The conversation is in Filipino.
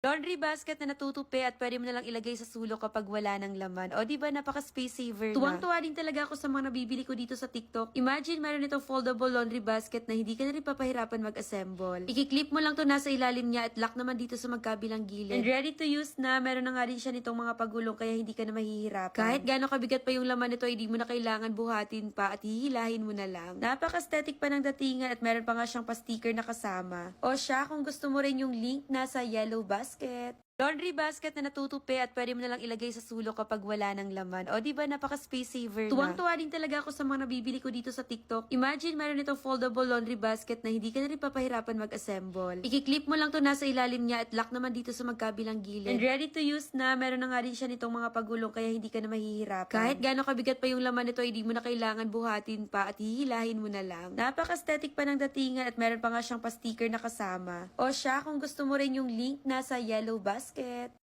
Laundry basket na natutupi at pwede mo nalang ilagay sa sulok kapag wala ng laman. O diba, napaka-space saver na. Tuwang-tuwa din talaga ako sa mga nabibili ko dito sa TikTok. Imagine meron itong foldable laundry basket na hindi ka na rin papahirapan mag-assemble. Ikiklip mo lang to nasa ilalim niya at lock naman dito sa magkabilang gilid. And ready to use na, meron na nga rin siya nitong mga pagulong kaya hindi ka na mahihirapan. Kahit gaano kabigat pa yung laman nito, hindi mo na kailangan buhatin pa at hihilahin mo na lang. Napaka-aesthetic pa ng datingan at meron pa nga siyang pa-sticker na kasama. O siya, kung gusto mo rin yung link, nasa yellow basket. Laundry basket na natutupi at pwede mo nalang ilagay sa sulok kapag wala ng laman. O diba, napaka-space saver na. Tuwang-tuwa din talaga ako sa mga nabibili ko dito sa TikTok. Imagine meron itong foldable laundry basket na hindi ka na rin papahirapan mag-assemble. Ikiklip mo lang to nasa ilalim niya at lock naman dito sa magkabilang gilid. And ready to use na, meron na nga rin siya nitong mga pagulong kaya hindi ka na mahihirapan. Kahit gaano kabigat pa yung laman nito, hindi mo na kailangan buhatin pa at hihilahin mo na lang. Napaka-aesthetic pa ng datingan at meron pa nga siyang pa-sticker na kasama. O siya, kung gusto mo rin yung link, nasa yellow basket.